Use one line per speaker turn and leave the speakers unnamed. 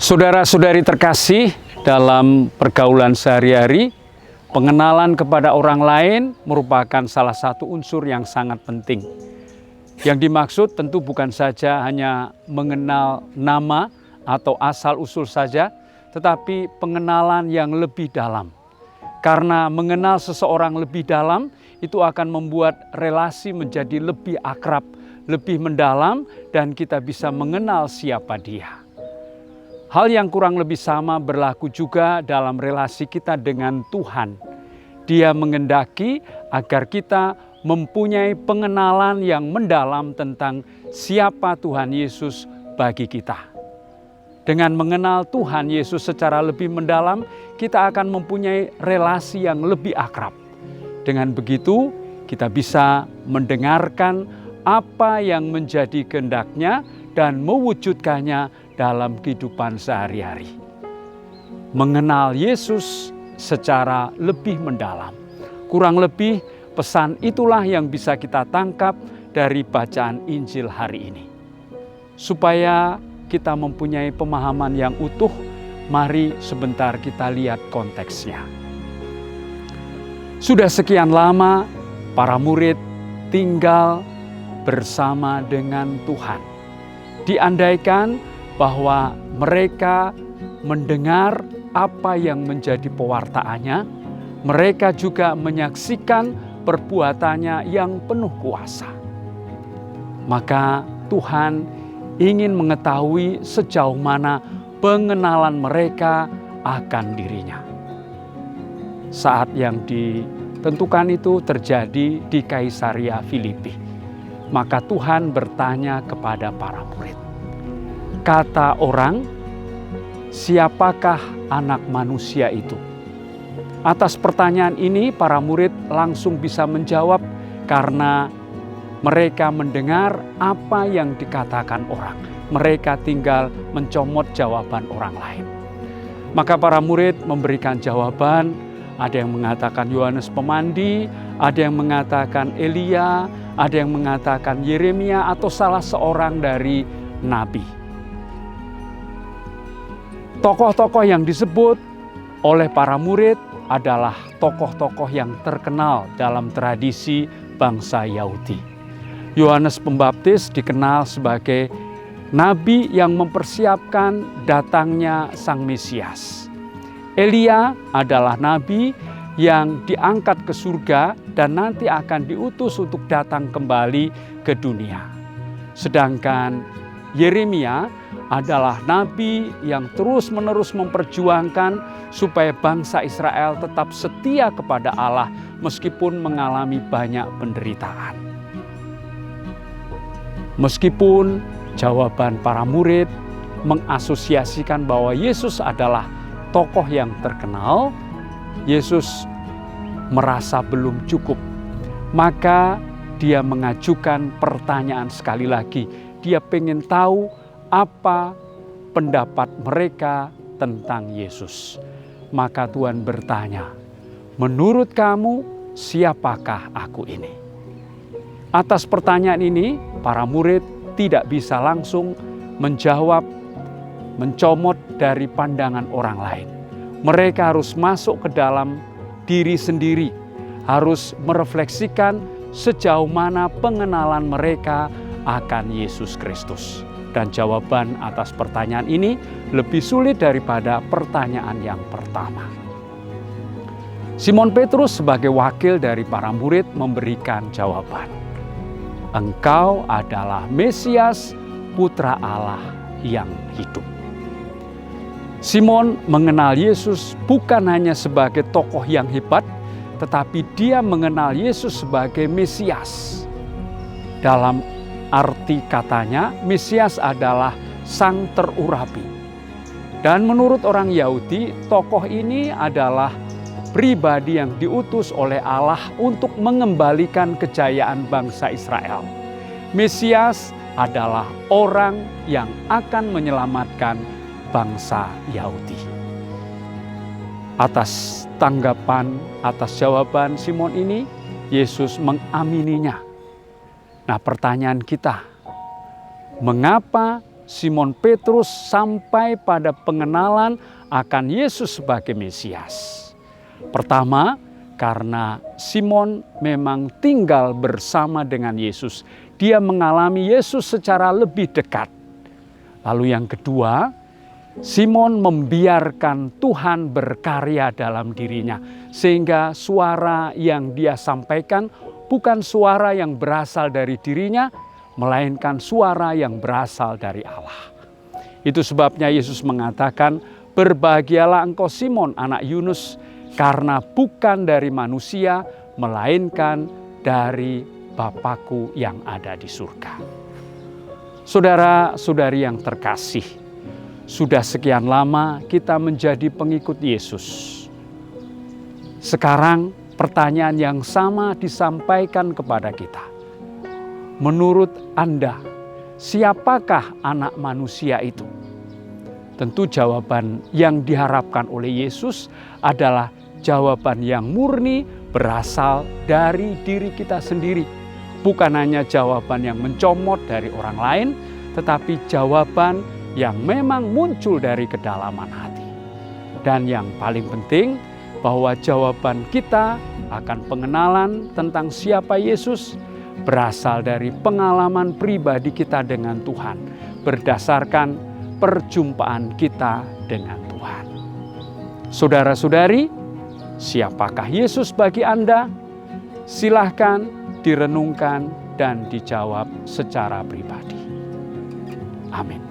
Saudara-saudari terkasih, dalam pergaulan sehari-hari, pengenalan kepada orang lain merupakan salah satu unsur yang sangat penting. Yang dimaksud tentu bukan saja hanya mengenal nama atau asal-usul saja, tetapi pengenalan yang lebih dalam. Karena mengenal seseorang lebih dalam, itu akan membuat relasi menjadi lebih akrab, lebih mendalam, dan kita bisa mengenal siapa dia. Hal yang kurang lebih sama berlaku juga dalam relasi kita dengan Tuhan. Dia mengendaki agar kita mempunyai pengenalan yang mendalam tentang siapa Tuhan Yesus bagi kita. Dengan mengenal Tuhan Yesus secara lebih mendalam, kita akan mempunyai relasi yang lebih akrab. Dengan begitu, kita bisa mendengarkan apa yang menjadi kehendak-Nya dan mewujudkannya dalam kehidupan sehari-hari. Mengenal Yesus secara lebih mendalam. Kurang lebih pesan itulah yang bisa kita tangkap dari bacaan Injil hari ini. Supaya kita mempunyai pemahaman yang utuh, mari sebentar kita lihat konteksnya. Sudah sekian lama para murid tinggal bersama dengan Tuhan. Diandaikan bahwa mereka mendengar apa yang menjadi pewartaannya, mereka juga menyaksikan perbuatannya yang penuh kuasa. Maka Tuhan ingin mengetahui sejauh mana pengenalan mereka akan dirinya. Saat yang ditentukan itu terjadi di Kaisaria Filipi. Maka Tuhan bertanya kepada para murid, kata orang, siapakah anak manusia itu? Atas pertanyaan ini para murid langsung bisa menjawab karena mereka mendengar apa yang dikatakan orang. Mereka tinggal mencomot jawaban orang lain. Maka para murid memberikan jawaban, ada yang mengatakan Yohanes Pemandi, ada yang mengatakan Elia, ada yang mengatakan Yeremia atau salah seorang dari nabi. Tokoh-tokoh yang disebut oleh para murid adalah tokoh-tokoh yang terkenal dalam tradisi bangsa Yahudi. Yohanes Pembaptis dikenal sebagai nabi yang mempersiapkan datangnya Sang Mesias. Elia adalah nabi yang diangkat ke surga dan nanti akan diutus untuk datang kembali ke dunia. Sedangkan Yeremia adalah nabi yang terus-menerus memperjuangkan supaya bangsa Israel tetap setia kepada Allah meskipun mengalami banyak penderitaan. Meskipun jawaban para murid mengasosiasikan bahwa Yesus adalah tokoh yang terkenal, Yesus merasa belum cukup. Maka dia mengajukan pertanyaan sekali lagi. Dia pengen tahu apa pendapat mereka tentang Yesus. Maka Tuhan bertanya, menurut kamu siapakah aku ini? Atas pertanyaan ini, para murid tidak bisa langsung menjawab, mencomot dari pandangan orang lain. Mereka harus masuk ke dalam diri sendiri, harus merefleksikan sejauh mana pengenalan mereka akan Yesus Kristus. Dan jawaban atas pertanyaan ini lebih sulit daripada pertanyaan yang pertama. Simon Petrus sebagai wakil dari para murid memberikan jawaban. Engkau adalah Mesias, Putra Allah yang hidup. Simon mengenal Yesus bukan hanya sebagai tokoh yang hebat, tetapi dia mengenal Yesus sebagai Mesias. Dalam arti katanya, Mesias adalah sang terurapi. Dan menurut orang Yahudi, tokoh ini adalah pribadi yang diutus oleh Allah untuk mengembalikan kejayaan bangsa Israel. Mesias adalah orang yang akan menyelamatkan bangsa Yahudi. Atas tanggapan, atas jawaban Simon ini, Yesus mengamininya. Nah, pertanyaan kita, mengapa Simon Petrus sampai pada pengenalan akan Yesus sebagai Mesias. Pertama, karena Simon memang tinggal bersama dengan Yesus. Dia mengalami Yesus secara lebih dekat. Lalu yang kedua, Simon membiarkan Tuhan berkarya dalam dirinya. Sehingga suara yang dia sampaikan bukan suara yang berasal dari dirinya, melainkan suara yang berasal dari Allah. Itu sebabnya Yesus mengatakan, "Berbahagialah engkau Simon, anak Yunus, karena bukan dari manusia, melainkan dari Bapa-Ku yang ada di surga." Saudara-saudari yang terkasih, sudah sekian lama kita menjadi pengikut Yesus. Sekarang pertanyaan yang sama disampaikan kepada kita. Menurut Anda, siapakah anak manusia itu? Tentu jawaban yang diharapkan oleh Yesus adalah jawaban yang murni berasal dari diri kita sendiri. Bukan hanya jawaban yang mencomot dari orang lain, tetapi jawaban yang memang muncul dari kedalaman hati. Dan yang paling penting, bahwa jawaban kita akan pengenalan tentang siapa Yesus berasal dari pengalaman pribadi kita dengan Tuhan, berdasarkan perjumpaan kita dengan Tuhan. Saudara-saudari, siapakah Yesus bagi Anda? Silahkan direnungkan dan dijawab secara pribadi. Amin.